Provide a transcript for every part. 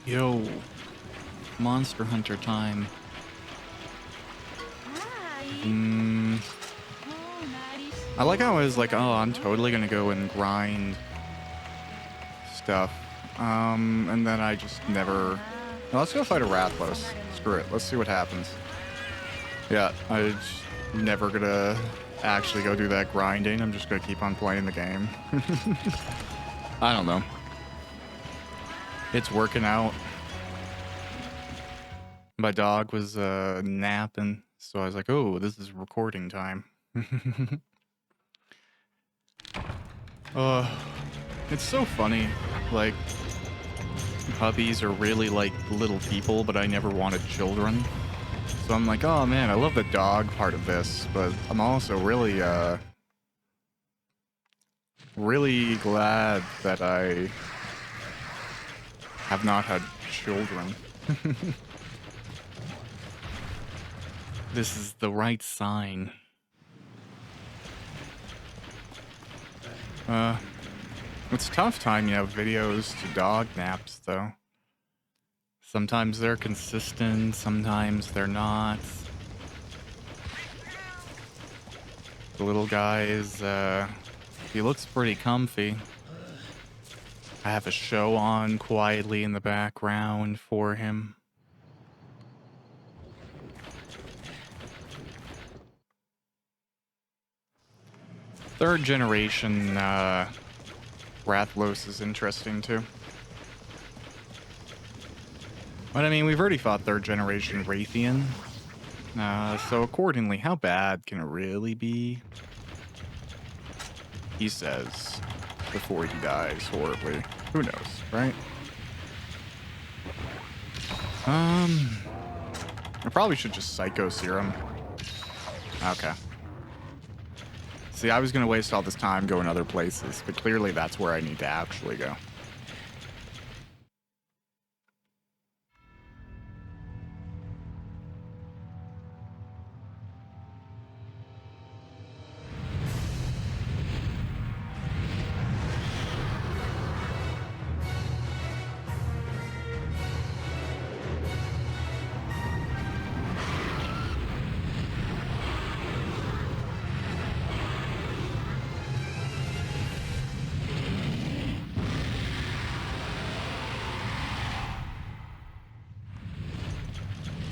Yo, Monster Hunter time. I like how I was like, oh, I'm totally gonna go and grind stuff. And then I just never... No, let's go fight a Rathalos. Screw it. Let's see what happens. Yeah, I just never gonna actually go do that grinding. I'm just gonna keep on playing the game. I don't know. It's working out. My dog was napping, so I was like, oh, this is recording time. It's so funny. Like, puppies are really like little people, but I never wanted children. So I'm like, oh man, I love the dog part of this, but I'm also really, really glad that I have not had children. This is the right sign. It's tough timing out videos to dog naps, though. Sometimes they're consistent, sometimes they're not. The little guy is, he looks pretty comfy. I have a show on quietly in the background for him. Third generation, Rathalos is interesting, too. But I mean, we've already fought third generation Raytheon. So accordingly, how bad can it really be? He says before he dies horribly. Who knows, right? I probably should just Psycho Serum. Okay. See, I was going to waste all this time going other places, but clearly that's where I need to actually go.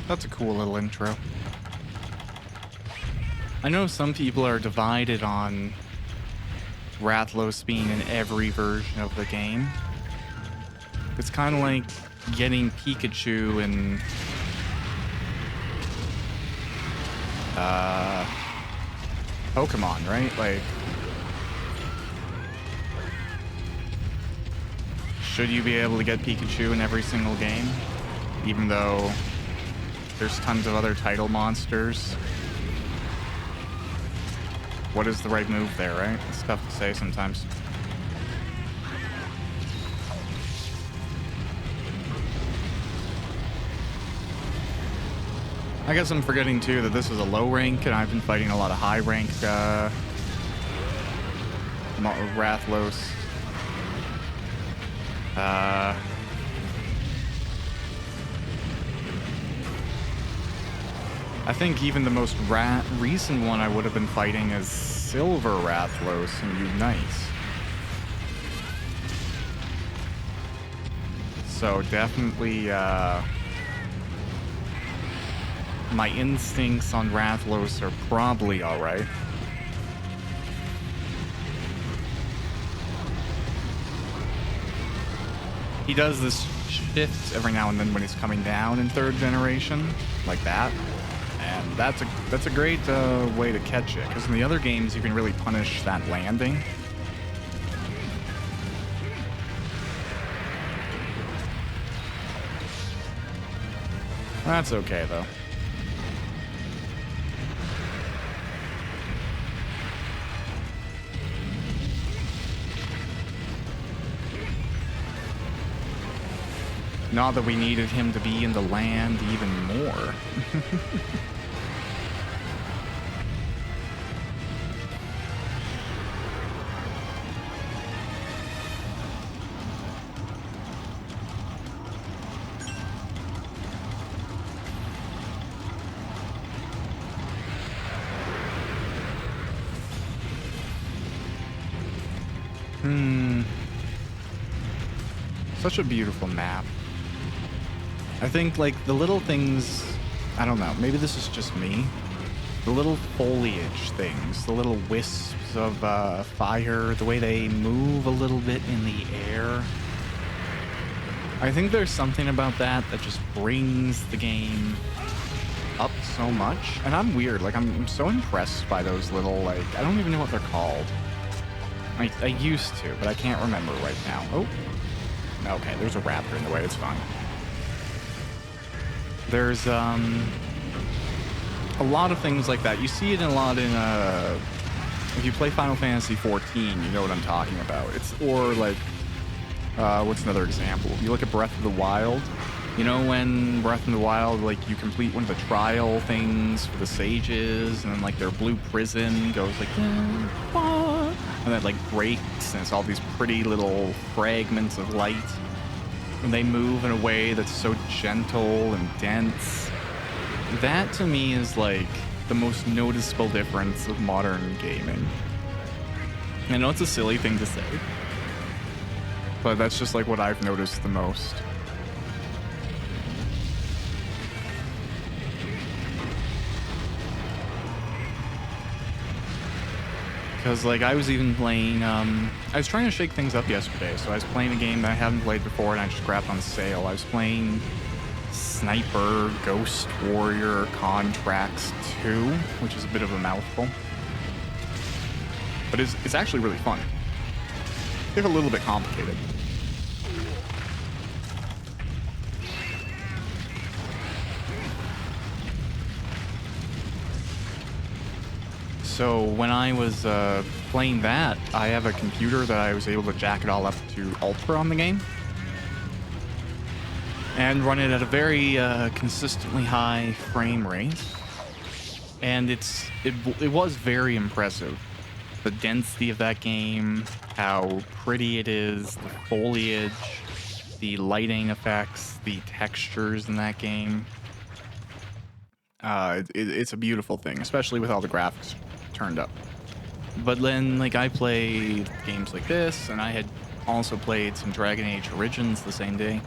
That's a cool little intro. I know some people are divided on Rathalos being in every version of the game. It's kind of like getting Pikachu in Pokemon, right? Like, should you be able to get Pikachu in every single game? Even though there's tons of other title monsters. What is the right move there, right? It's tough to say sometimes. I guess I'm forgetting too that this is a low rank and I've been fighting a lot of high rank Rathalos. I think even the most recent one I would have been fighting is Silver Rathalos in Unite. So definitely, my instincts on Rathalos are probably alright. He does this shift every now and then when he's coming down in third generation, like that. And that's a great way to catch it, because in the other games you can really punish that landing. That's okay though. Not that we needed him to be in the land even more. Such a beautiful map. I think, like, the little things, I don't know, maybe this is just me. The little foliage things, the little wisps of fire, the way they move a little bit in the air. I think there's something about that that just brings the game up so much. And I'm weird, like, I'm so impressed by those little, like, I don't even know what they're called. I used to, but I can't remember right now. Oh, okay, there's a raptor in the way, it's fine. There's a lot of things like that. You see it a lot in if you play Final Fantasy 14, you know what I'm talking about. It's, or like what's another example? You look at Breath of the Wild. You know when Breath of the Wild, like, you complete one of the trial things for the sages, and then, like, their blue prison goes like, and that, like, breaks, and it's all these pretty little fragments of light, and they move in a way that's so gentle and dense. That, to me, is, like, the most noticeable difference of modern gaming. I know it's a silly thing to say, but that's just, like, what I've noticed the most. Because, like, I was even playing, I was trying to shake things up yesterday, so I was playing a game that I haven't played before and I just grabbed on sale. I was playing Sniper Ghost Warrior Contracts 2, which is a bit of a mouthful. But it's actually really fun. It's a little bit complicated. So when I was playing that, I have a computer that I was able to jack it all up to Ultra on the game. And run it at a very consistently high frame rate. And it was very impressive. The density of that game, how pretty it is, the foliage, the lighting effects, the textures in that game. It's a beautiful thing, especially with all the graphics turned up. But then, like, I played games like this, and I had also played some Dragon Age Origins the same day.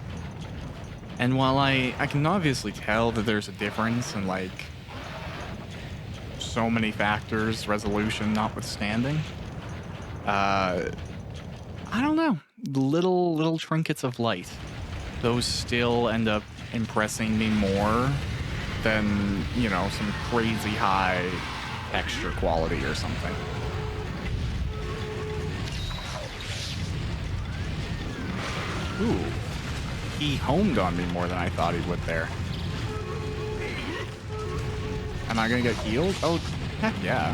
And while I can obviously tell that there's a difference in, like, so many factors, resolution notwithstanding, I don't know. The little trinkets of light, those still end up impressing me more than, you know, some crazy high texture quality or something. Ooh. He homed on me more than I thought he would there. Am I gonna get healed? Oh, heck yeah.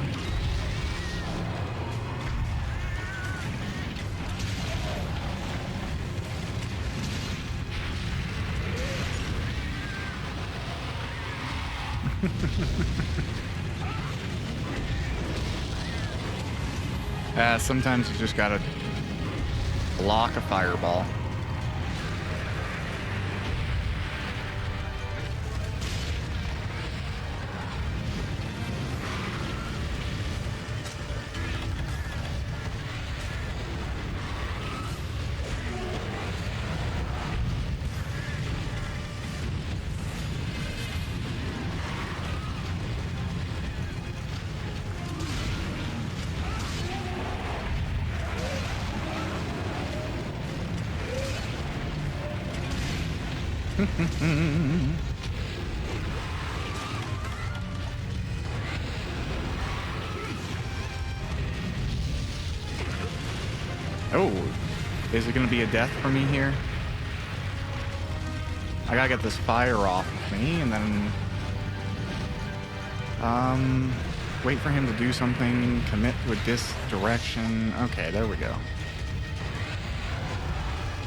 Sometimes you just gotta block a fireball. Oh, is it gonna be a death for me here? I gotta get this fire off of me and then wait for him to do something, commit to a disc direction. Okay, there we go.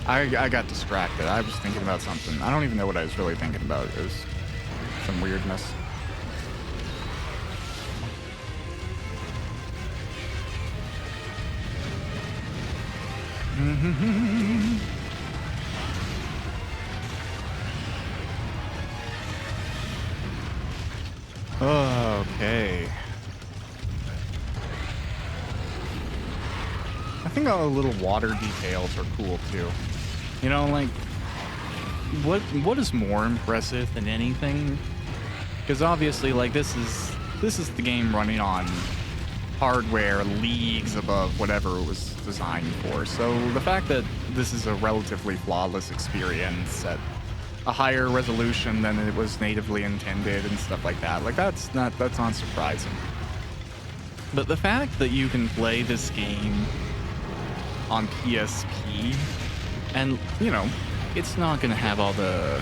I got distracted. I was thinking about something. I don't even know what I was really thinking about. It was some weirdness. Okay. I think all the little water details are cool too. You know, like, what is more impressive than anything? Because obviously, like, this is the game running on hardware leagues above whatever it was designed for. So the fact that this is a relatively flawless experience at a higher resolution than it was natively intended and stuff like that, like, that's not surprising. But the fact that you can play this game on PSP, and, you know, it's not going to have all the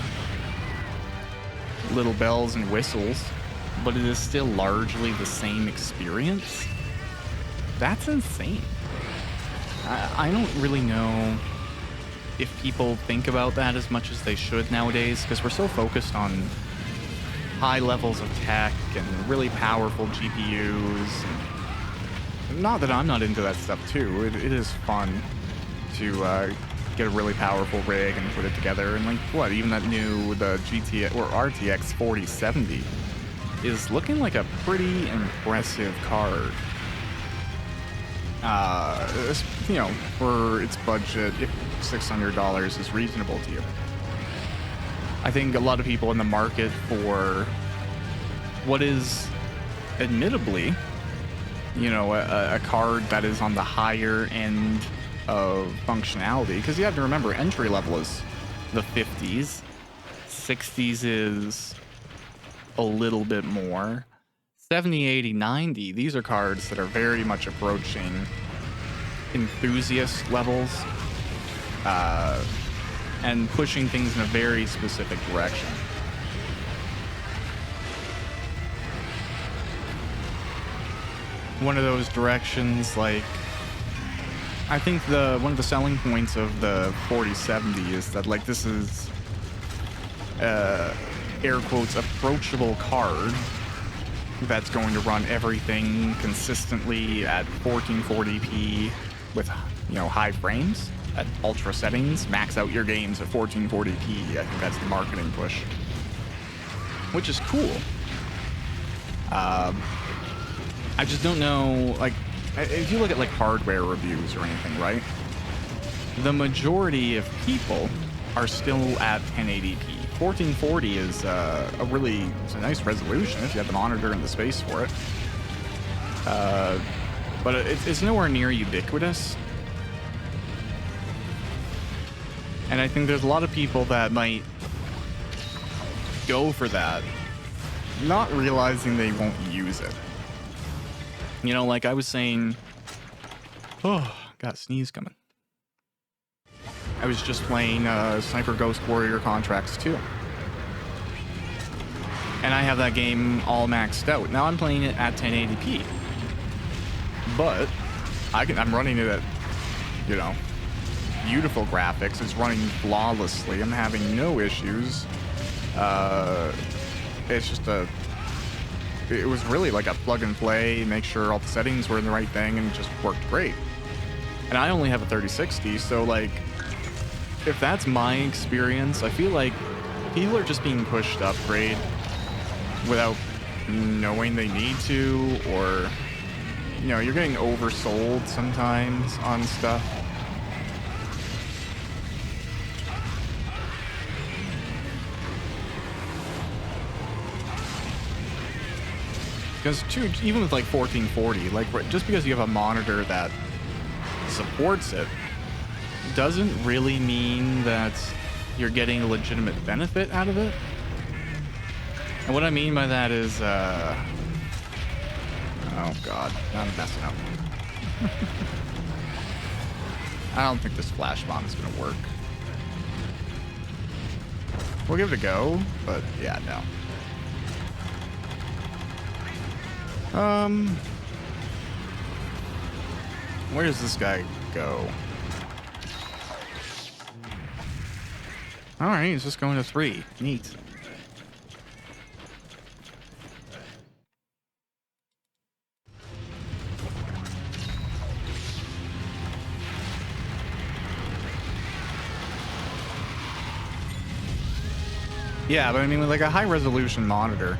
little bells and whistles, but it is still largely the same experience. That's insane. I don't really know if people think about that as much as they should nowadays, because we're so focused on high levels of tech and really powerful GPUs. And not that I'm not into that stuff too. It is fun to get a really powerful rig and put it together. And like, what, even that the GT or RTX 4070 is looking like a pretty impressive card. You know, for its budget, if $600 is reasonable to you. I think a lot of people in the market for what is admittedly, you know, a card that is on the higher end of functionality, because you have to remember, entry level is the 50s, 60s is a little bit more, 70, 80, 90, these are cards that are very much approaching enthusiast levels, and pushing things in a very specific direction. One of those directions, like, I think one of the selling points of the 4070 is that, like, this is air quotes approachable card that's going to run everything consistently at 1440p with, you know, high frames at ultra settings. Max out your games at 1440p. I think that's the marketing push, which is cool. I just don't know, like, if you look at like hardware reviews or anything, right? The majority of people are still at 1080p. 1440 is it's a nice resolution if you have the monitor and the space for it. But it's nowhere near ubiquitous. And I think there's a lot of people that might go for that, not realizing they won't use it. You know, like I was saying, oh, got a sneeze coming. I was just playing Sniper Ghost Warrior Contracts 2. And I have that game all maxed out. Now I'm playing it at 1080p. But I'm running it at, you know, beautiful graphics. It's running flawlessly. I'm having no issues. It's just it was really like a plug and play, make sure all the settings were in the right thing, and it just worked great. And I only have a 3060, so like, if that's my experience, I feel like people are just being pushed to upgrade without knowing they need to, or, you know, you're getting oversold sometimes on stuff. Because even with like 1440, like just because you have a monitor that supports it, doesn't really mean that you're getting a legitimate benefit out of it. And what I mean by that is, oh god, I'm messing up. I don't think this flash bomb is gonna work. We'll give it a go, but yeah, no. Where does this guy go? Alright, he's just going to 3. Neat. Yeah, but I mean, with like a high resolution monitor,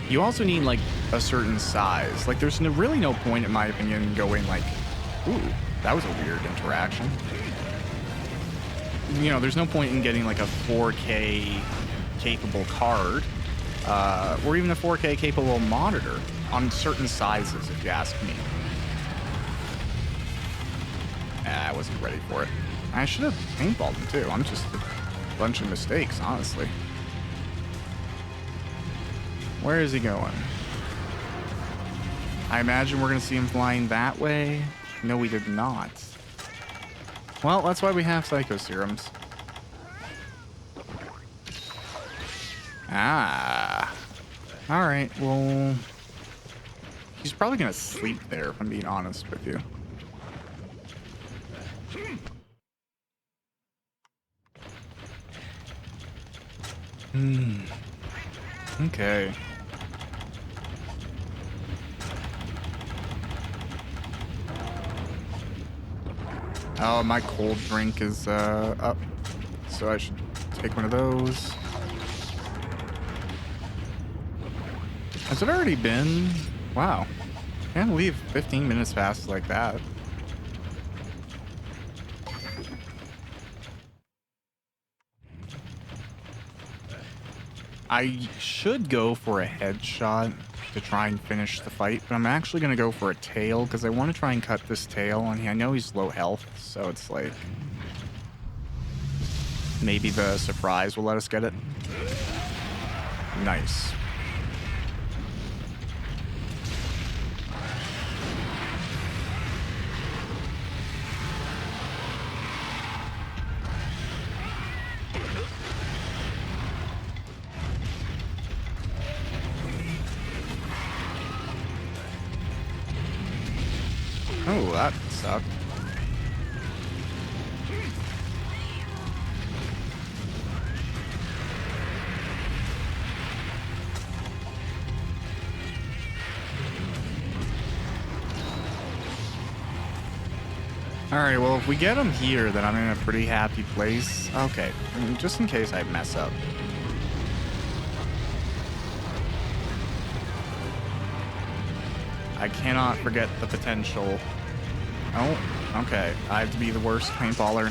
you also need like a certain size. Like there's really no point, in my opinion, going like, ooh, that was a weird interaction. you know, there's no point in getting like a 4K capable card, or even a 4K capable monitor on certain sizes, if you ask me. I wasn't ready for it. I should have paintballed him too. I'm just a bunch of mistakes, honestly. Where is he going? I imagine we're going to see him flying that way. No, we did not. Well, that's why we have Psycho Serums. Ah. Alright, well... he's probably going to sleep there, if I'm being honest with you. Okay. Oh, my cold drink is up, so I should take one of those. Has it already been? Wow. Can't believe 15 minutes passed like that. I should go for a headshot to try and finish the fight, but I'm actually going to go for a tail because I want to try and cut this tail, and I know he's low health, so it's like... maybe the surprise will let us get it. Nice. Oh, that sucked. Alright, well, if we get him here, then I'm in a pretty happy place. Okay, just in case I mess up. I cannot forget the potential. Oh, okay. I have to be the worst paintballer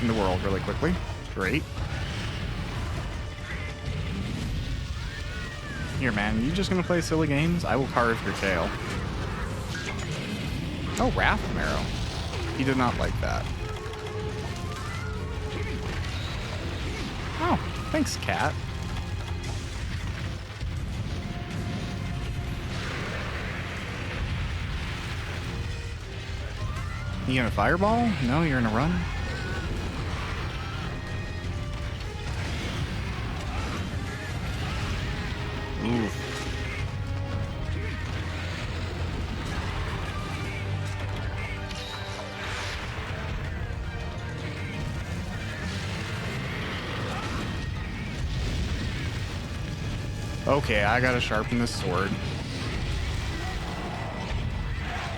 in the world really quickly. Great. Here, man, you just gonna play silly games? I will carve your tail. Oh, Wrath Marrow. He did not like that. Oh, thanks, cat. You gonna fireball? No, you're gonna run. Oof. Okay, I gotta sharpen this sword.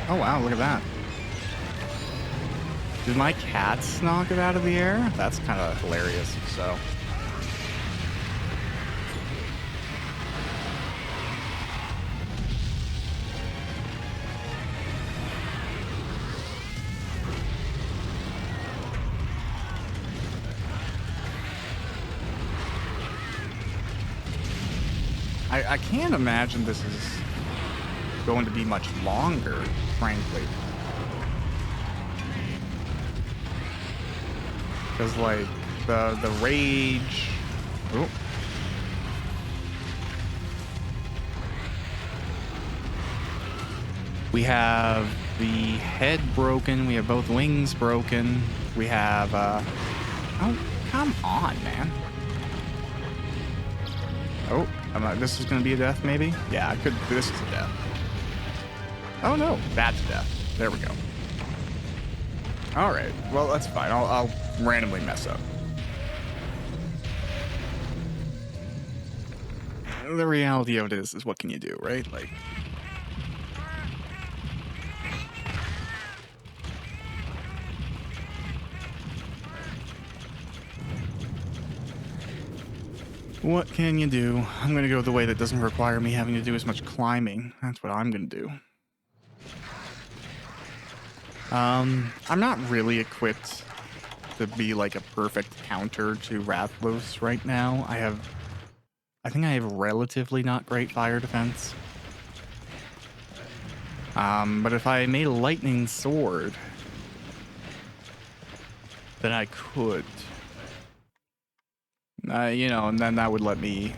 Oh wow, look at that. Did my cats knock it out of the air? That's kind of hilarious, so. I can't imagine this is going to be much longer, frankly. Because, like, the rage... Oh. We have the head broken. We have both wings broken. We have, Oh, come on, man. Oh, this is going to be a death, maybe? Yeah, I could... This is a death. Oh, no. That's a death. There we go. All right. Well, that's fine. I'll randomly mess up. The reality of it is what can you do, right? Like... What can you do? I'm going to go the way that doesn't require me having to do as much climbing. That's what I'm going to do. I'm not really equipped to be like a perfect counter to Rathalos right now. I think I have relatively not great fire defense. But if I made a lightning sword, then I could. You know, and then that would let me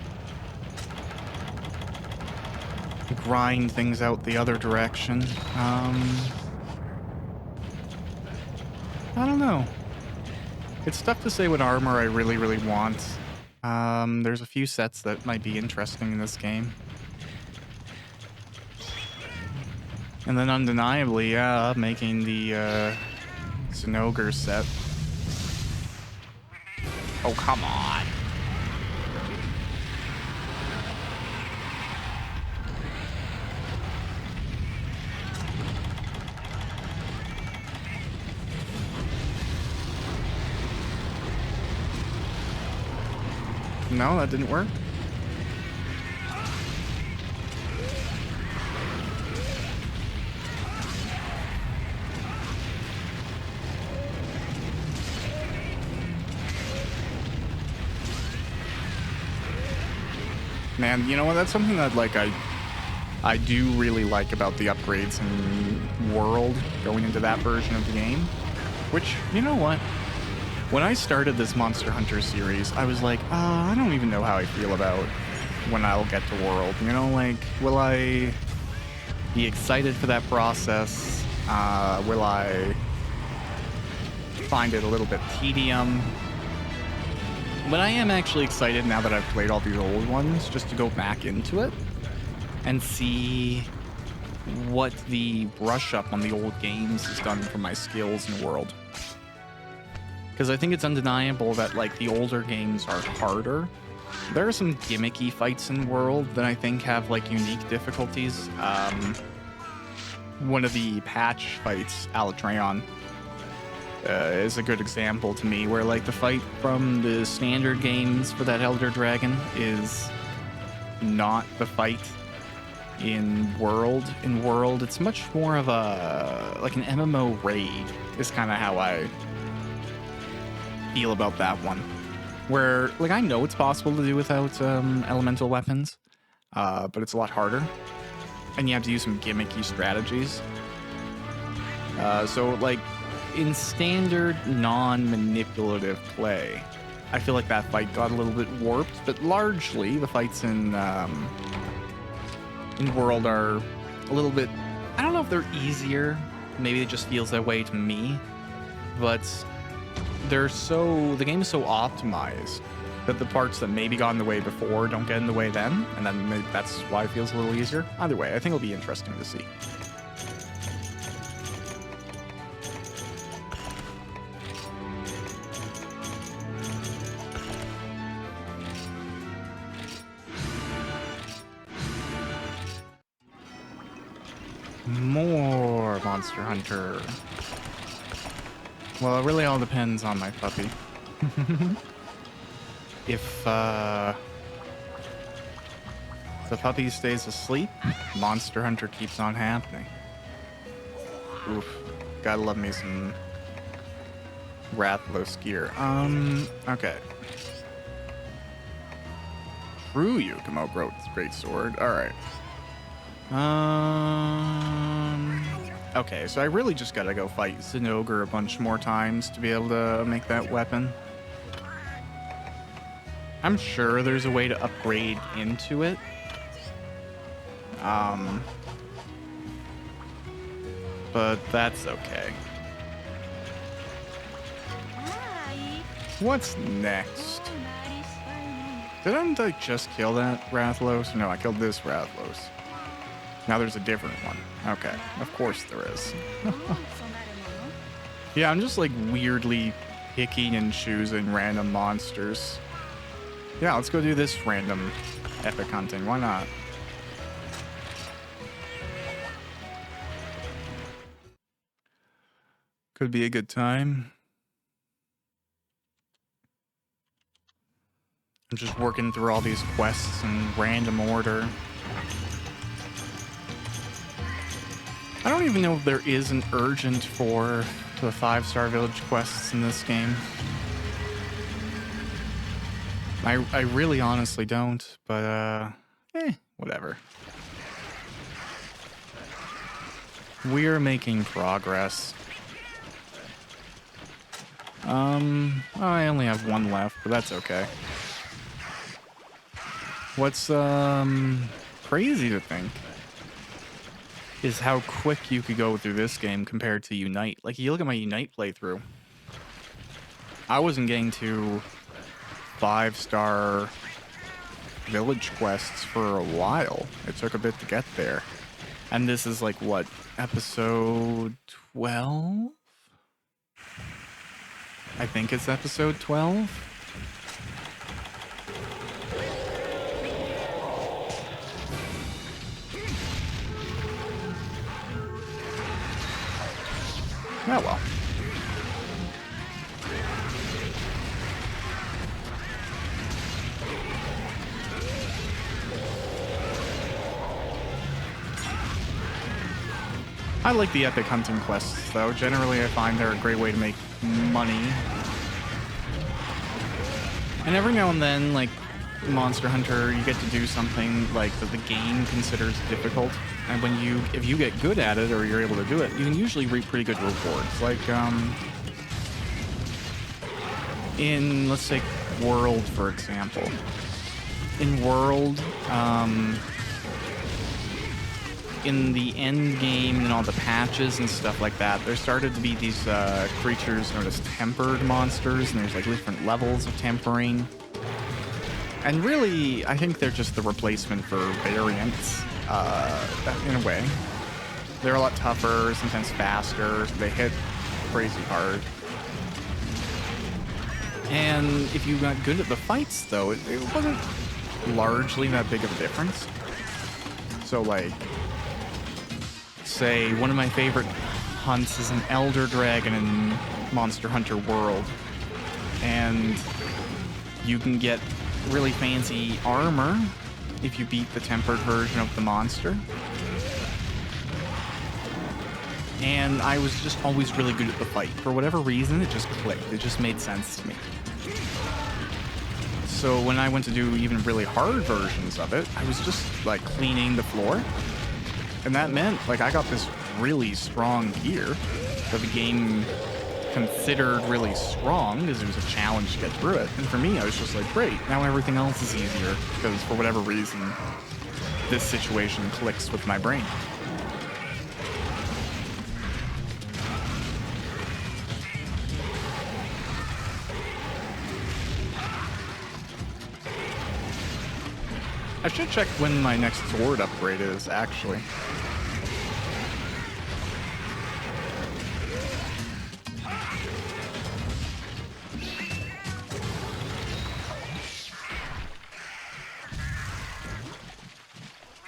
grind things out the other direction. I don't know. It's tough to say what armor I really, really want. There's a few sets that might be interesting in this game. And then undeniably, yeah, making the Zinogre set. Oh, come on. No, that didn't work. Man, you know what? That's something that like I do really like about the upgrades in World going into that version of the game. Which, you know what? When I started this Monster Hunter series, I was like, I don't even know how I feel about when I'll get to World. You know, like, will I be excited for that process? Will I find it a little bit tedium? But I am actually excited now that I've played all these old ones, just to go back into it and see what the brush up on the old games has done for my skills in World. Because I think it's undeniable that, like, the older games are harder. There are some gimmicky fights in World that I think have, like, unique difficulties. One of the patch fights, Alatreon, is a good example to me, where, like, the fight from the standard games for that Elder Dragon is not the fight in World. In World, it's much more of a, like, an MMO raid is kind of how I feel about that one, where, like, I know it's possible to do without elemental weapons, but it's a lot harder, and you have to use some gimmicky strategies. So, like, in standard non-manipulative play, I feel like that fight got a little bit warped, but largely the fights in World are a little bit, I don't know if they're easier, maybe it just feels that way to me, but the game is so optimized that the parts that maybe got in the way before don't get in the way then, and then maybe that's why it feels a little easier. Either way, I think it'll be interesting to see. More Monster Hunter. Well, it really all depends on my puppy. If the puppy stays asleep, Monster Hunter keeps on happening. Oof. Gotta love me some Rathalos gear. Okay. True Yukumo great sword. Alright. Okay, so I really just gotta go fight Zinogre a bunch more times to be able to make that weapon. I'm sure there's a way to upgrade into it. But that's okay. What's next? Didn't I just kill that Rathalos? No, I killed this Rathalos. Now there's a different one. Okay, of course there is. Yeah, I'm just like weirdly picking and choosing random monsters. Yeah, let's go do this random epic hunting. Why not? Could be a good time. I'm just working through all these quests in random order. I don't even know if there is an urgent for to the 5-star village quests in this game. I really honestly don't, but whatever. We're making progress. I only have one left, but that's okay. What's crazy to think is how quick you could go through this game compared to Unite. Like, you look at my Unite playthrough. I wasn't getting to 5-star village quests for a while. It took a bit to get there. And this is like, what, episode 12? I think it's episode 12. Oh well. I like the epic hunting quests, though. Generally, I find they're a great way to make money. And every now and then, like Monster Hunter, you get to do something like that the game considers difficult. And if you get good at it or you're able to do it, you can usually reap pretty good rewards. Like, in, let's take World, for example. In World, in the end game and all the patches and stuff like that, there started to be these creatures known as tempered monsters, and there's like different levels of tempering. And really, I think they're just the replacement for variants, in a way. They're a lot tougher, sometimes faster, they hit crazy hard. And if you got good at the fights, though, it wasn't largely that big of a difference. So, like, say one of my favorite hunts is an elder dragon in Monster Hunter World, and you can get really fancy armor if you beat the tempered version of the monster. And I was just always really good at the fight. For whatever reason, it just clicked. It just made sense to me. So when I went to do even really hard versions of it, I was just like cleaning the floor. And that meant, like, I got this really strong gear that the game considered really strong because it was a challenge to get through it. And for me, I was just like, great, now everything else is easier because for whatever reason, this situation clicks with my brain. I should check when my next sword upgrade is, actually.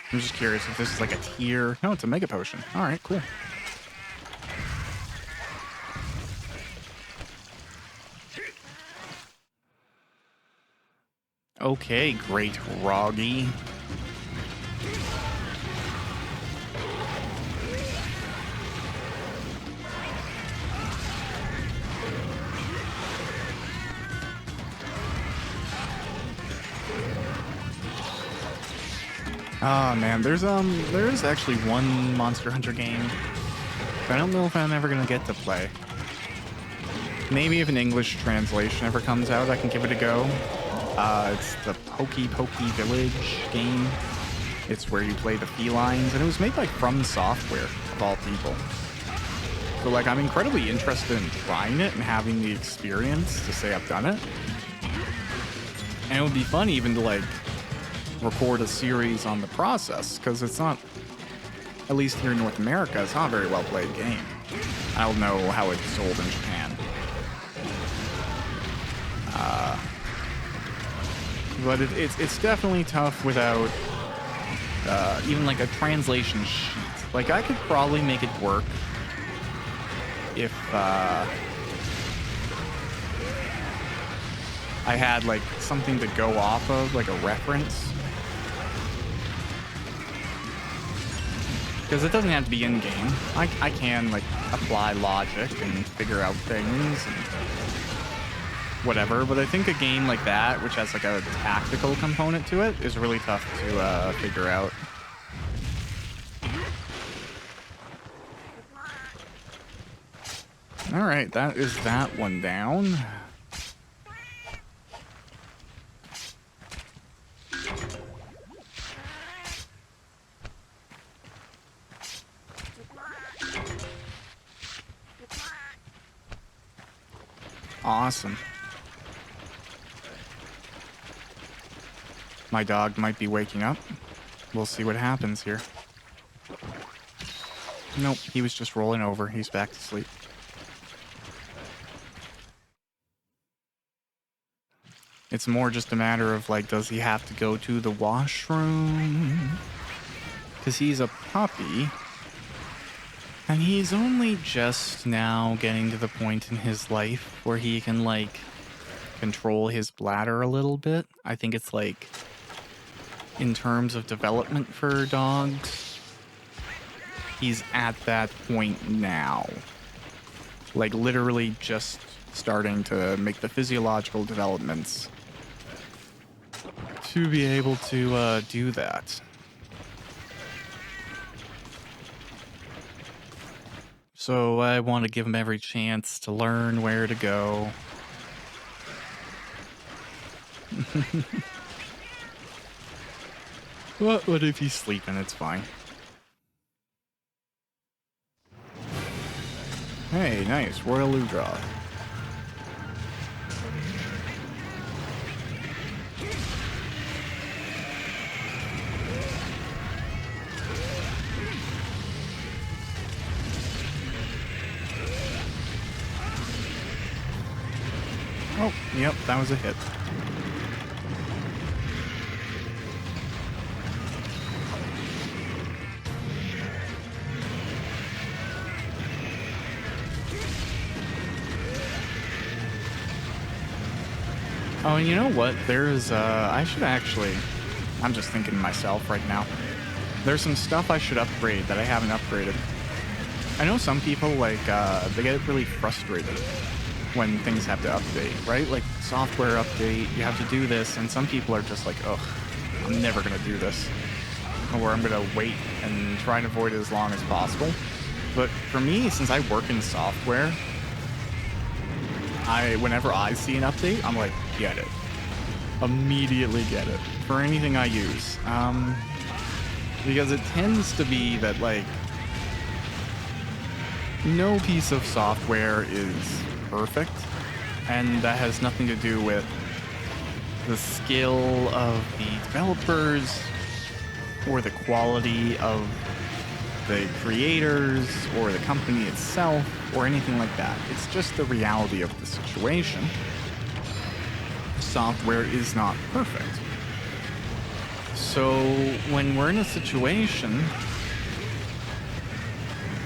I'm just curious if this is like a tier. No, it's a mega potion. All right, cool. Okay, great Roggy. Oh man, there's actually one Monster Hunter game I don't know if I'm ever gonna get to play. Maybe if an English translation ever comes out, I can give it a go. It's the Pokey Village game. It's where you play the felines, and it was made by From Software, of all people. So, like, I'm incredibly interested in trying it and having the experience to say I've done it. And it would be fun even to, like, record a series on the process, because it's not, at least here in North America, it's not a very well-played game. I don't know how it's sold in Japan. But it's definitely tough without even like a translation sheet. Like, I could probably make it work if I had like something to go off of, like a reference. Because it doesn't have to be in-game. I can, like, apply logic and figure out things and whatever, but I think a game like that, which has, like, a tactical component to it, is really tough to figure out. Alright, that is that one down. Awesome. My dog might be waking up. We'll see what happens here. Nope, he was just rolling over. He's back to sleep. It's more just a matter of, like, does he have to go to the washroom? Because he's a puppy. And he's only just now getting to the point in his life where he can, like, control his bladder a little bit. I think it's, like, in terms of development for dogs, he's at that point now. Like, literally just starting to make the physiological developments to be able to do that. So I want to give him every chance to learn where to go. What if he's sleeping? It's fine. Hey, nice. Royal Ludra. Oh, yep, that was a hit. Oh, and you know what? There's, I should actually... I'm just thinking to myself right now. There's some stuff I should upgrade that I haven't upgraded. I know some people, like, they get really frustrated when things have to update, right? Like, software update, you have to do this, and some people are just like, ugh, I'm never gonna do this. Or I'm gonna wait and try and avoid it as long as possible. But for me, since I work in software, whenever I see an update, I'm like, get it. Immediately get it. For anything I use. Because it tends to be that, like, no piece of software is perfect, and that has nothing to do with the skill of the developers or the quality of the creators or the company itself or anything like that. It's just the reality of the situation. Software is not perfect. So when we're in a situation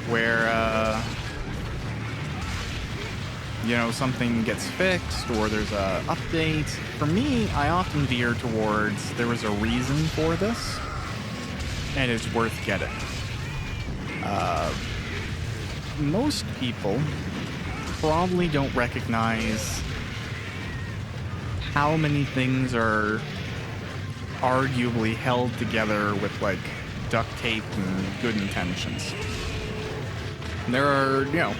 where you know, something gets fixed or there's a update, for me, I often veer towards there was a reason for this and it's worth getting. Most people probably don't recognize how many things are arguably held together with, like, duct tape and good intentions. And there are, you know,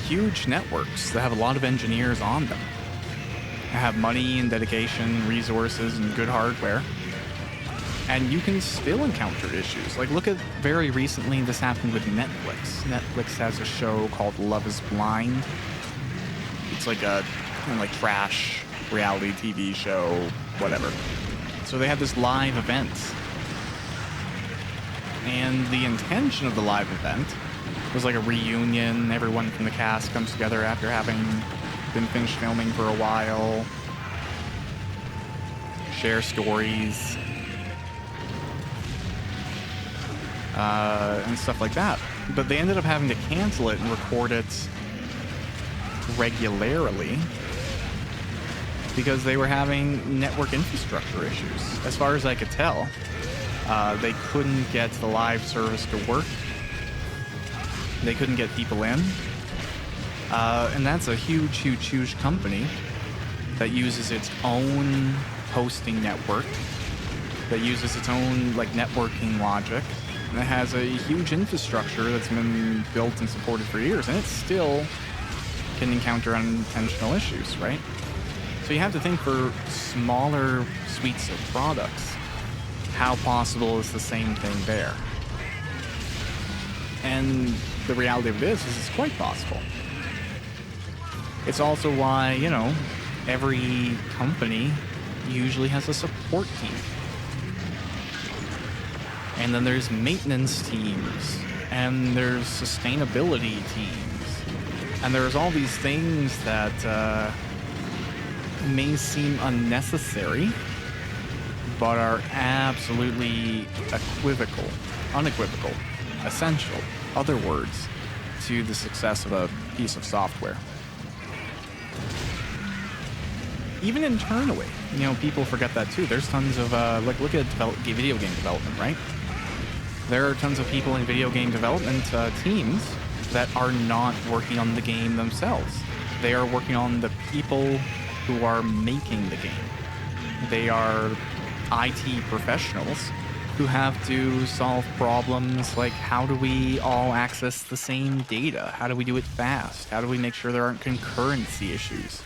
huge networks that have a lot of engineers on them. That have money and dedication, resources, and good hardware. And you can still encounter issues. Like, look at very recently, this happened with Netflix. Netflix has a show called Love is Blind. It's like a kind of like trash reality TV show, whatever. So they had this live event. And the intention of the live event was like a reunion. Everyone from the cast comes together after having been finished filming for a while. Share stories. And stuff like that. But they ended up having to cancel it and record it regularly because they were having network infrastructure issues, as far as I could tell. They couldn't get the live service to work. They couldn't get people in. And that's a huge, huge, huge company that uses its own hosting network, that uses its own like networking logic, and it has a huge infrastructure that's been built and supported for years, and it still can encounter unintentional issues, right? So you have to think for smaller suites of products, how possible is the same thing there? And the reality of it is it's quite possible. It's also why, you know, every company usually has a support team. And then there's maintenance teams, and there's sustainability teams. And there's all these things that may seem unnecessary, but are absolutely unequivocal, essential, other words, to the success of a piece of software. Even internally, you know, people forget that too. There's tons of, like, look at video game development, right? There are tons of people in video game development teams that are not working on the game themselves. They are working on the people who are making the game. They are IT professionals who have to solve problems like, how do we all access the same data? How do we do it fast? How do we make sure there aren't concurrency issues?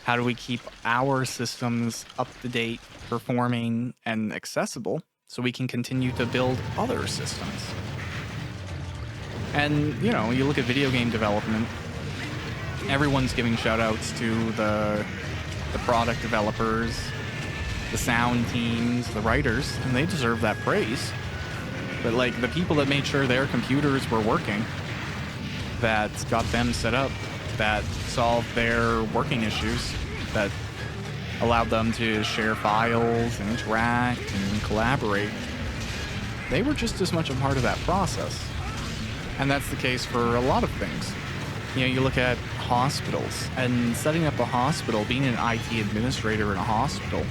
How do we keep our systems up to date, performing, and accessible so we can continue to build other systems? And, you know, you look at video game development, everyone's giving shout outs to the product developers, the sound teams, the writers, and they deserve that praise. But like the people that made sure their computers were working, that got them set up, that solved their working issues, that allowed them to share files and interact and collaborate, they were just as much a part of that process. And that's the case for a lot of things. You know, you look at hospitals, and setting up a hospital, being an IT administrator in a hospital,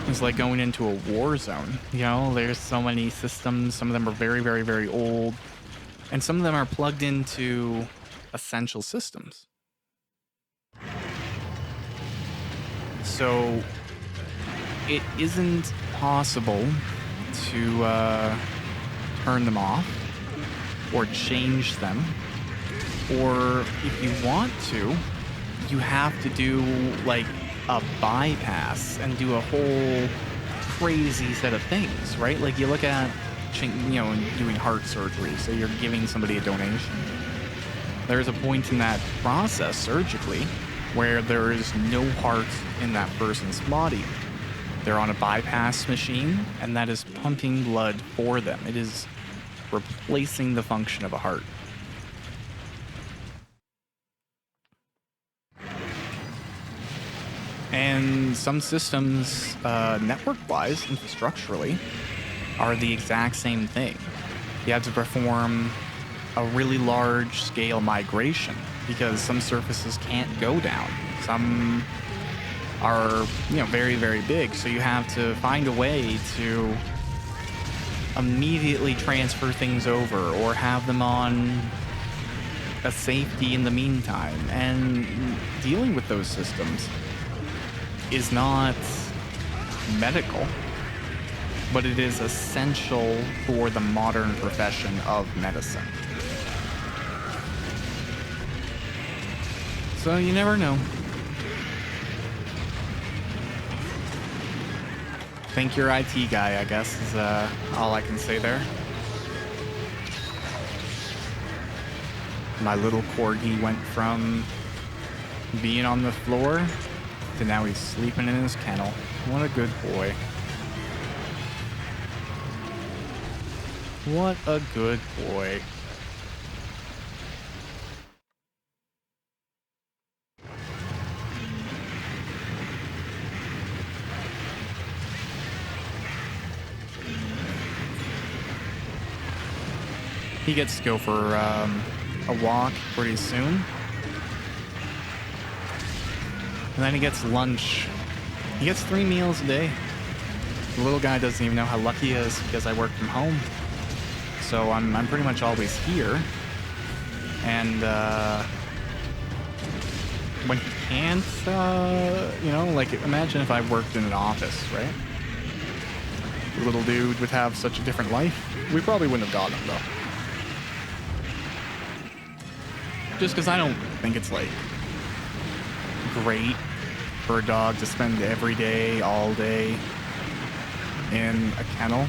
is like going into a war zone. You know, there's so many systems. Some of them are very, very, very old, and some of them are plugged into essential systems. So it isn't possible to turn them off or change them. Or if you want to, you have to do like a bypass and do a whole crazy set of things, right? Like you look at, you know, doing heart surgery, so you're giving somebody a donation. There's a point in that process surgically where there is no heart in that person's body. They're on a bypass machine, and that is pumping blood for them. It is replacing the function of a heart. And some systems, network-wise, infrastructurally, are the exact same thing. You have to perform a really large-scale migration because some surfaces can't go down. Some are, you know, very, very big. So you have to find a way to immediately transfer things over or have them on a safety in the meantime. And dealing with those systems is not medical, but it is essential for the modern profession of medicine. So you never know. Thank your IT guy, I guess, is all I can say there. My little corgi went from being on the floor to now he's sleeping in his kennel. What a good boy. What a good boy. He gets to go for a walk pretty soon. And then he gets lunch. He gets 3 meals a day. The little guy doesn't even know how lucky he is because I work from home. So I'm pretty much always here. And when he can't, you know, like imagine if I worked in an office, right? The little dude would have such a different life. We probably wouldn't have gotten him though. Just because I don't think it's like great for a dog to spend every day, all day in a kennel.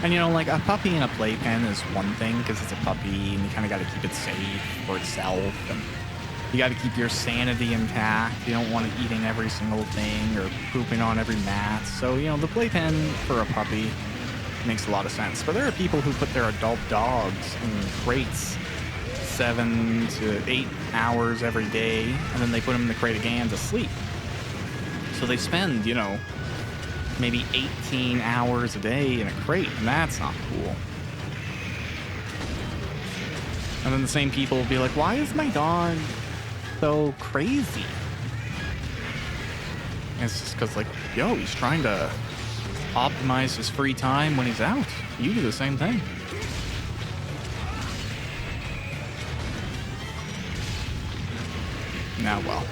And you know, like a puppy in a playpen is one thing because it's a puppy and you kind of got to keep it safe for itself. And you got to keep your sanity intact. You don't want it eating every single thing or pooping on every mat. So, you know, the playpen for a puppy makes a lot of sense. But there are people who put their adult dogs in crates 7 to 8 hours every day, and then they put them in the crate again to sleep. So they spend, you know, maybe 18 hours a day in a crate, and that's not cool. And then the same people will be like, why is my dog so crazy? And it's just because, like, yo, he's trying to optimize his free time when he's out. You do the same thing. Now, well.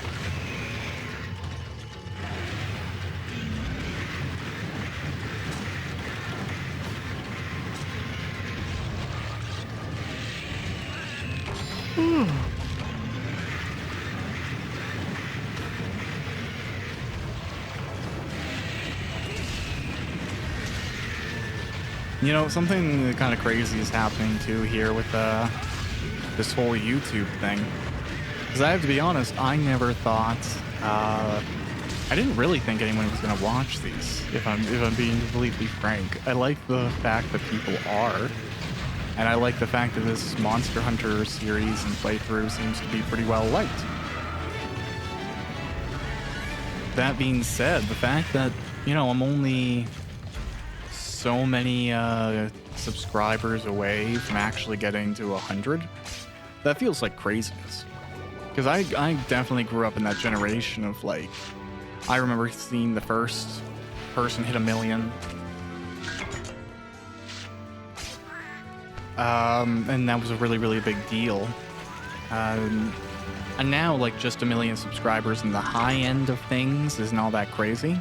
You know, something kind of crazy is happening too here with this whole YouTube thing. Because I have to be honest, I never thought, I didn't really think anyone was going to watch these, if I'm being completely frank. I like the fact that people are, and I like the fact that this Monster Hunter series and playthrough seems to be pretty well liked. That being said, the fact that, you know, I'm only so many subscribers away from actually getting to 100, that feels like craziness. Because I definitely grew up in that generation of, like, I remember seeing the first person hit 1 million. And that was a really, really big deal. And now, like, just 1 million subscribers in the high end of things isn't all that crazy.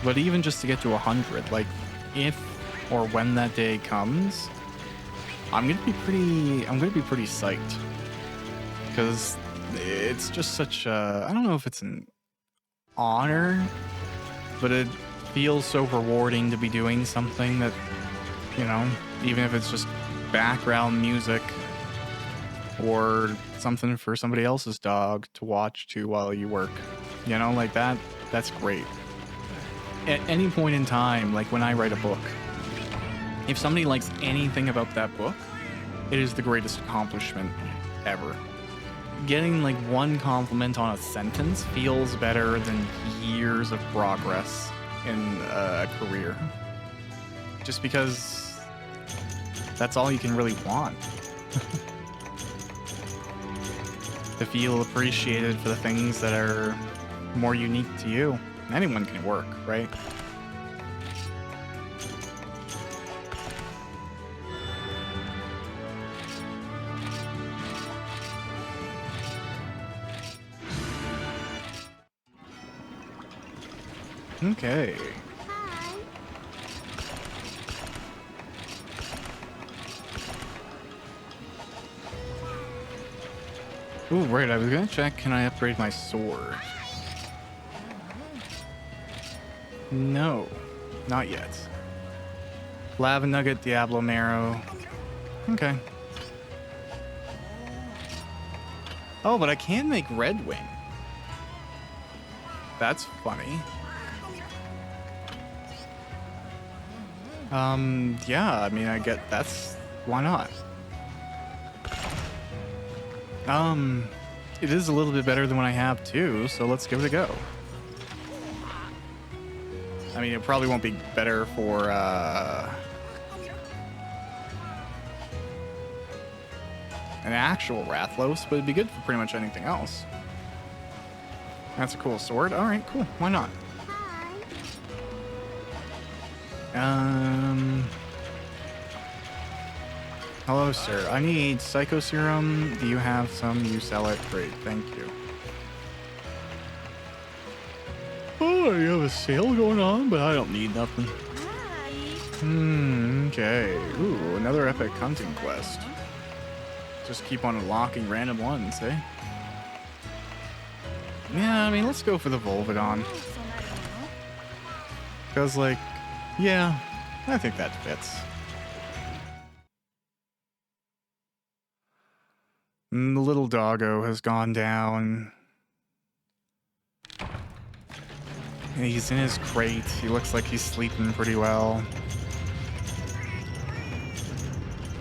But even just to get to 100, like, if or when that day comes, I'm gonna be pretty psyched. Because it's just such a, I don't know if it's an honor, but it feels so rewarding to be doing something that, you know, even if it's just background music or something for somebody else's dog to watch to while you work, you know, like that's great. At any point in time, like when I write a book, if somebody likes anything about that book, it is the greatest accomplishment ever. Getting like one compliment on a sentence feels better than years of progress in a career. Just because that's all you can really want. To feel appreciated for the things that are more unique to you. Anyone can work, right? Okay. Ooh, right, I was gonna check, can I upgrade my sword? No, not yet. Lava Nugget, Diablo Marrow. Okay. Oh, but I can make Red Wing. That's funny. Yeah, I mean, I get that's why not? It is a little bit better than what I have too, so let's give it a go. I mean, it probably won't be better for, an actual Rathlos, but it'd be good for pretty much anything else. That's a cool sword. Alright, cool. Why not? Hello, sir. I need Psycho Serum. Do you have some? You sell it? Great, thank you. Oh, you have a sale going on, but I don't need nothing. Okay. Ooh, another epic hunting quest. Just keep on unlocking random ones, eh? Yeah, I mean, let's go for the Volvidon. Because, like, yeah, I think that fits. And the little doggo has gone down. He's in his crate. He looks like he's sleeping pretty well.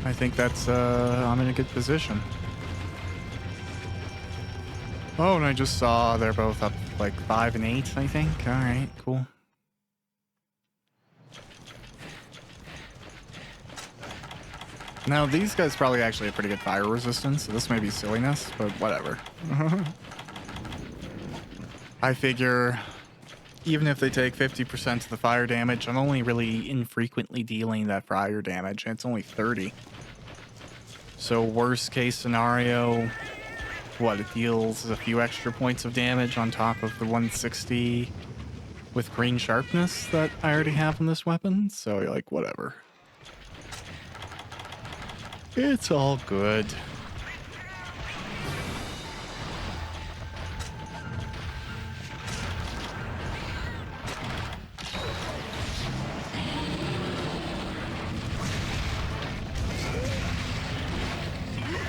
I think that's, I'm in a good position. Oh, and I just saw they're both up like 5 and 8, I think. All right, cool. Now, these guys probably actually have pretty good fire resistance, so this may be silliness, but whatever. I figure even if they take 50% of the fire damage, I'm only really infrequently dealing that fire damage, and it's only 30. So worst case scenario, what, it deals a few extra points of damage on top of the 160 with green sharpness that I already have on this weapon, so like, whatever. It's all good.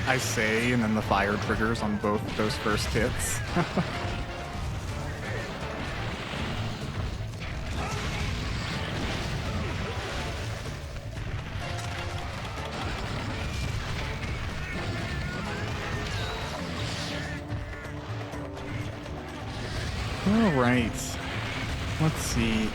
I say, and then the fire triggers on both of those first hits. All right. Let's see.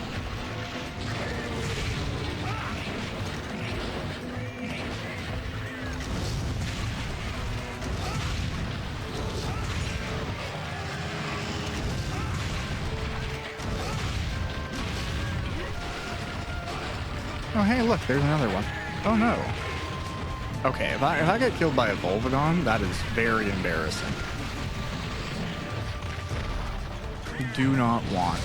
Oh, hey, look, there's another one. Oh, no. Okay, if I get killed by a Volvidon, that is very embarrassing. Do not want.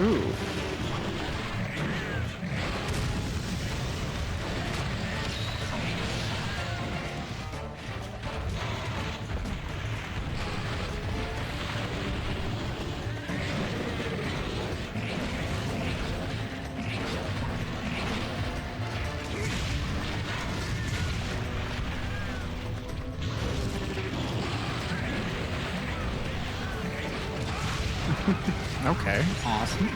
Ooh. Okay, awesome.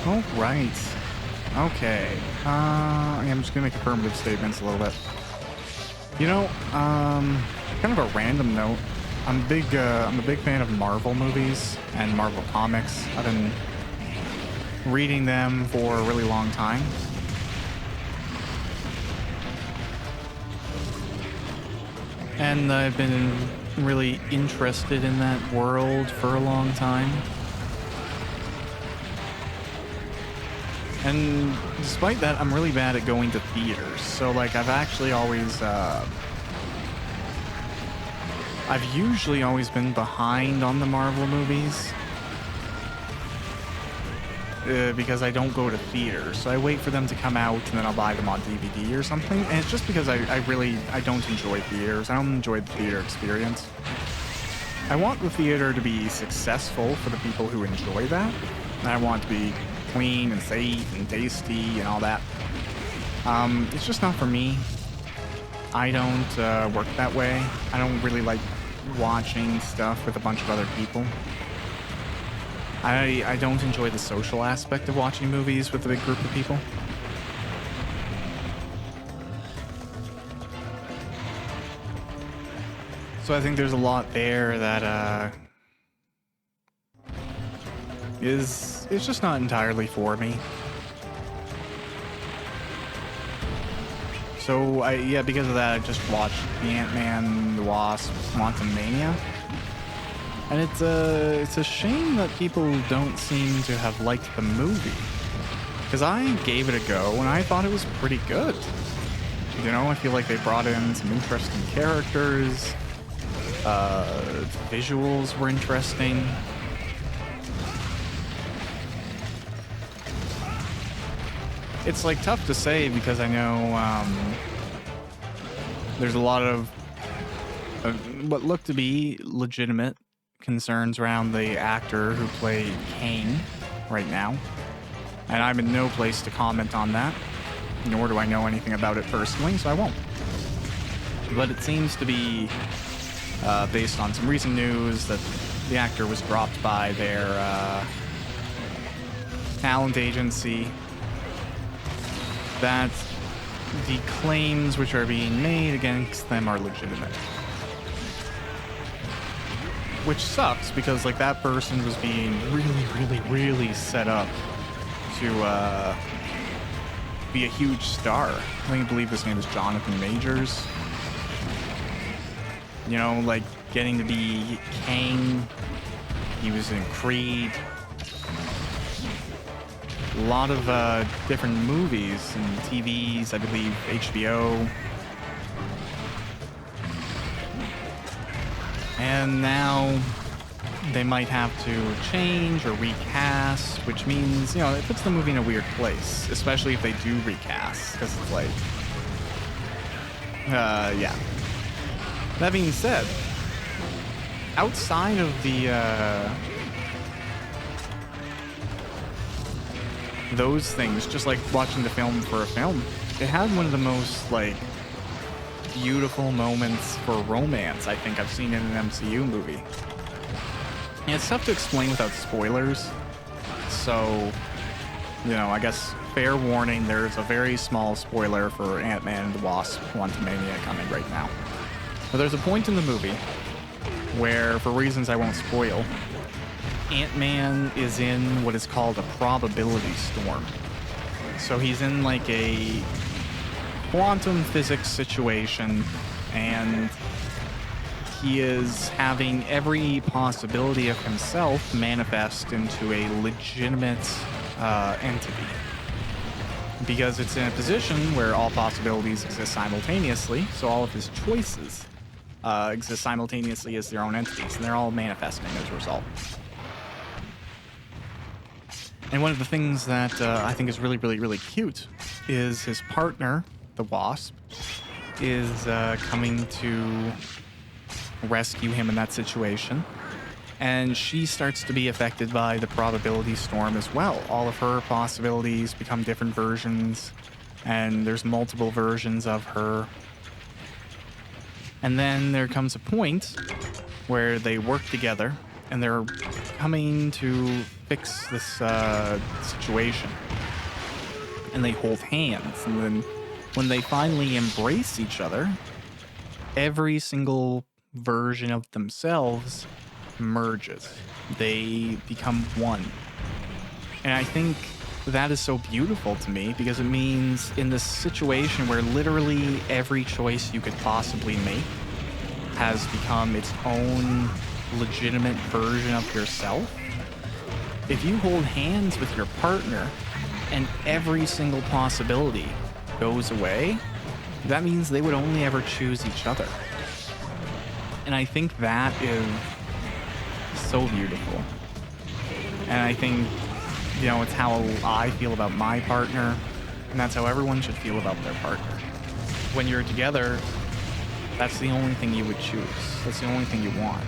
All right. Okay. I'm just gonna make affirmative statements a little bit. You know, kind of a random note. I'm a big fan of Marvel movies and Marvel comics. I've been reading them for a really long time. And I've been really interested in that world for a long time. And despite that, I'm really bad at going to theaters. So, like, I've usually always been behind on the Marvel movies. Because I don't go to theaters. So I wait for them to come out and then I'll buy them on DVD or something. And it's just because I don't enjoy theaters. I don't enjoy the theater experience. I want the theater to be successful for the people who enjoy that. And I want it to be clean and safe and tasty and all that. It's just not for me. I don't work that way. I don't really like watching stuff with a bunch of other people. I don't enjoy the social aspect of watching movies with a big group of people. So I think there's a lot there that is just not entirely for me. So because of that, I just watched the Ant-Man, the Wasp, Quantumania. And it's a shame that people don't seem to have liked the movie. Because I gave it a go and I thought it was pretty good. You know, I feel like they brought in some interesting characters. Visuals were interesting. It's like tough to say because I know there's a lot of what look to be legitimate concerns around the actor who played Kane right now. And I'm in no place to comment on that, nor do I know anything about it personally, so I won't. But it seems to be based on some recent news that the actor was dropped by their talent agency, that the claims which are being made against them are legitimate. Which sucks because like that person was being really set up to be a huge star. I believe his name is Jonathan Majors. You know, like getting to be Kang. He was in Creed. A lot of different movies and TVs, I believe HBO. And now they might have to change or recast, which means, you know, it puts the movie in a weird place, especially if they do recast, because it's like, yeah. That being said, outside of the, those things, just like watching the film for a film, it had one of the most, like, beautiful moments for romance I think I've seen in an MCU movie. And it's tough to explain without spoilers, so, you know, I guess fair warning, there's a very small spoiler for Ant-Man and the Wasp Quantumania coming right now. But there's a point in the movie where, for reasons I won't spoil, Ant-Man is in what is called a probability storm. So he's in like a quantum physics situation, and he is having every possibility of himself manifest into a legitimate entity. Because it's in a position where all possibilities exist simultaneously, so all of his choices exist simultaneously as their own entities, and they're all manifesting as a result. And one of the things that I think is really cute is his partner, the Wasp, is coming to rescue him in that situation. And she starts to be affected by the probability storm as well. All of her possibilities become different versions, and there's multiple versions of her. And then there comes a point where they work together, and they're coming to fix this situation. And they hold hands, and then when they finally embrace each other, every single version of themselves merges. They become one. And I think that is so beautiful to me, because it means in this situation where literally every choice you could possibly make has become its own legitimate version of yourself, if you hold hands with your partner and every single possibility goes away, that means they would only ever choose each other. And I think that is so beautiful. And I think, you know, it's how I feel about my partner, and that's how everyone should feel about their partner. When you're together, that's the only thing you would choose. That's the only thing you want.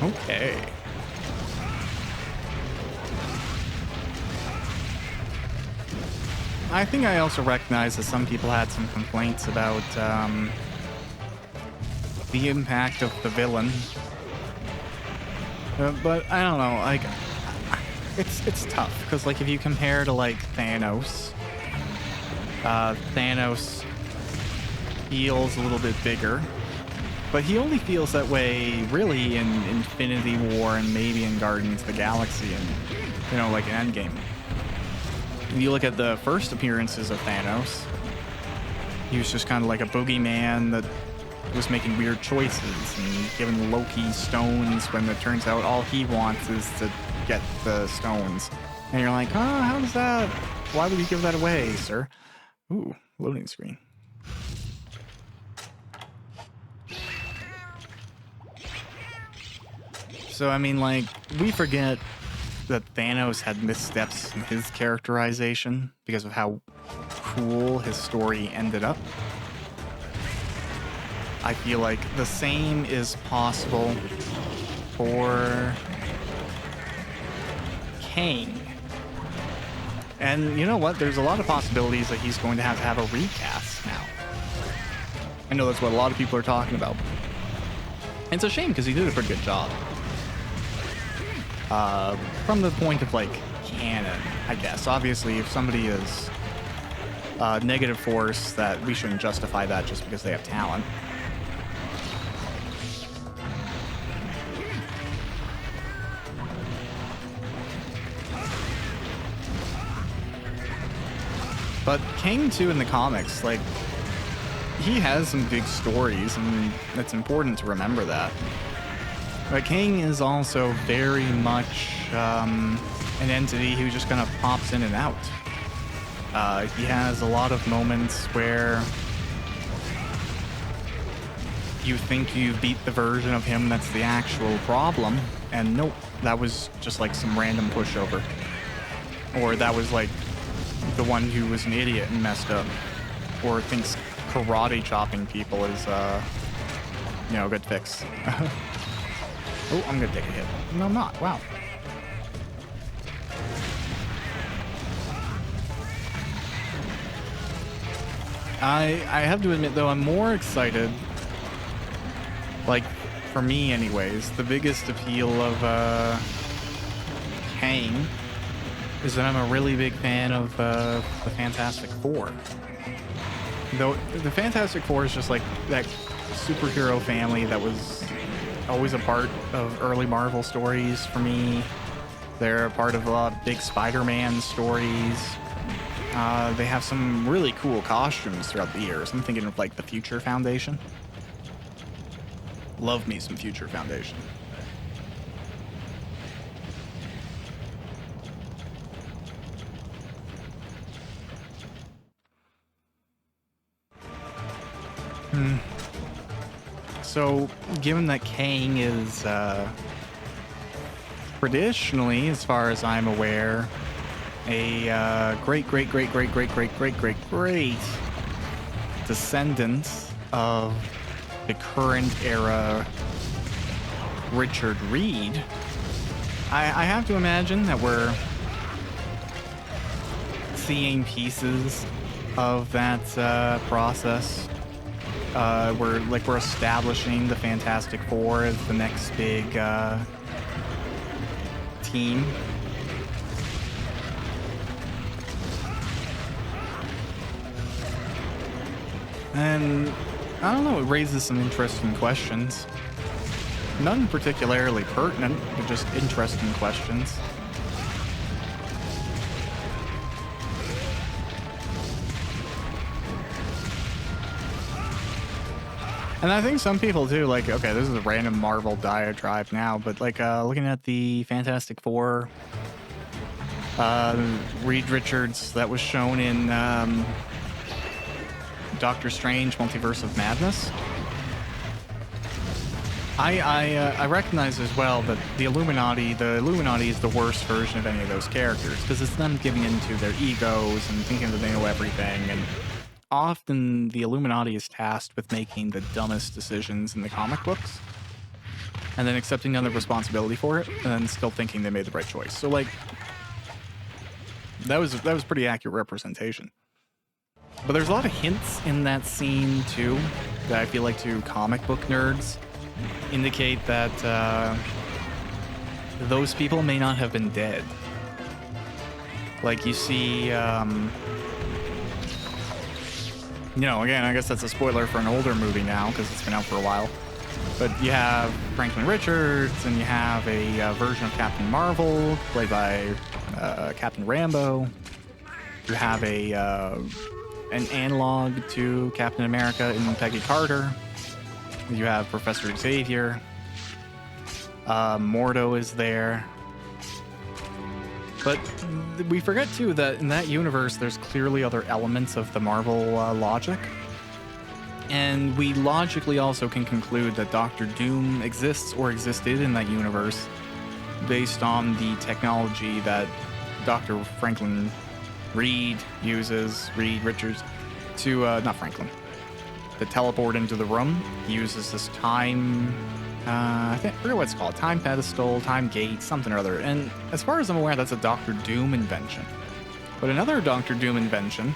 Okay. I think I also recognize that some people had some complaints about the impact of the villain. But I don't know, like, it's tough, because, like, if you compare to, like, Thanos, Thanos feels a little bit bigger, but he only feels that way, really, in Infinity War and maybe in Guardians of the Galaxy and, you know, like, Endgame. If you look at the first appearances of Thanos, he was just kind of like a boogeyman that was making weird choices and giving Loki stones when it turns out all he wants is to get the stones. And you're like, oh, how does that? Why would you give that away, sir? Ooh, loading screen. So, I mean, like, we forget that Thanos had missteps in his characterization because of how cool his story ended up. I feel like the same is possible for Kang. And you know what? There's a lot of possibilities that he's going to have a recast now. I know that's what a lot of people are talking about. It's a shame because he did a pretty good job. From the point of, like, canon, I guess. Obviously, if somebody is negative force, that we shouldn't justify that just because they have talent. But Kang 2 in the comics, like, he has some big stories, and it's important to remember that. But Kang is also very much an entity who just kind of pops in and out. He has a lot of moments where you think you beat the version of him that's the actual problem, and nope, that was just like some random pushover. Or that was like the one who was an idiot and messed up. Or thinks karate chopping people is, you know, a good fix. Oh, I'm gonna take a hit. No, I'm not. Wow. I have to admit, though, I'm more excited. Like, for me, anyways, the biggest appeal of Kang is that I'm a really big fan of the Fantastic Four. Though the Fantastic Four is just like that superhero family that was always a part of early Marvel stories for me. They're a part of a lot of big Spider-Man stories. They have some really cool costumes throughout the years. I'm thinking of, like, the Future Foundation. Love me some Future Foundation. So, given that Kang is traditionally, as far as I'm aware, a great descendant of the current era Richard Reed, I have to imagine that we're seeing pieces of that process. We're establishing the Fantastic Four as the next big team. And I don't know, it raises some interesting questions. None particularly pertinent, but just interesting questions. And I think some people too, like, okay, this is a random Marvel diatribe now, but like looking at the Fantastic Four, Reed Richards that was shown in Doctor Strange Multiverse of Madness. I recognize as well that the Illuminati is the worst version of any of those characters, because it's them giving into their egos and thinking that they know everything, and often the Illuminati is tasked with making the dumbest decisions in the comic books. and then accepting none of the responsibility for it, and then still thinking they made the right choice. So like, that was pretty accurate representation. But there's a lot of hints in that scene too that I feel like to comic book nerds indicate that those people may not have been dead. Like you see, again, I guess that's a spoiler for an older movie now because it's been out for a while. But you have Franklin Richards, and you have a version of Captain Marvel played by Captain Rambo. You have an analog to Captain America in Peggy Carter. You have Professor Xavier. Mordo is there. But we forget too that in that universe, there's clearly other elements of the Marvel logic. And we logically also can conclude that Doctor Doom exists or existed in that universe based on the technology that Dr. Franklin Reed Richards, to, not Franklin, to teleport into the room. He uses this time, I forget what it's called, time pedestal, time gate, something or other. And as far as I'm aware, that's a Doctor Doom invention. But another Doctor Doom invention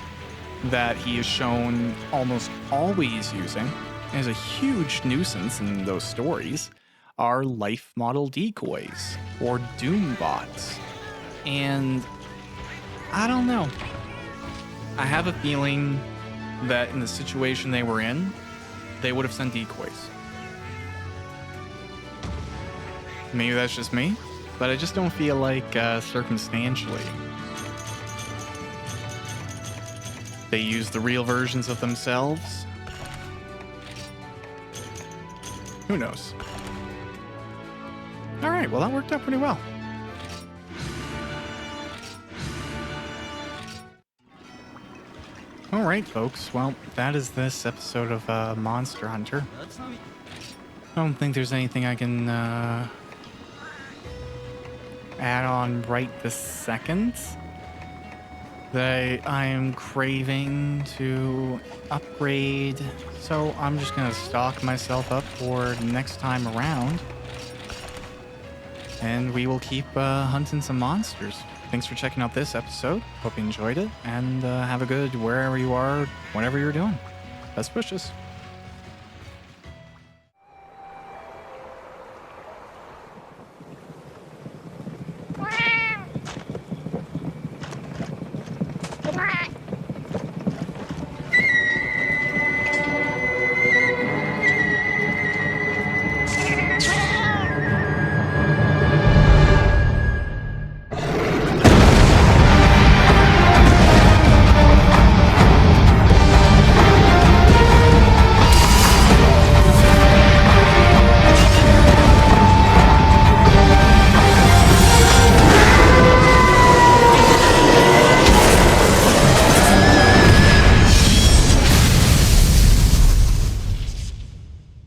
that he is shown almost always using, as a huge nuisance in those stories, are life model decoys, or Doom bots. And I don't know. I have a feeling that in the situation they were in, they would have sent decoys. Maybe that's just me, but I just don't feel like circumstantially they use the real versions of themselves. Who knows? All right, well, that worked out pretty well. All right, folks. Well, that is this episode of Monster Hunter. I don't think there's anything I can add on right this second that I am craving to upgrade. So I'm just going to stock myself up for next time around. And we will keep hunting some monsters. Thanks for checking out this episode. Hope you enjoyed it. And have a good wherever you are, whatever you're doing. Best wishes. Quack.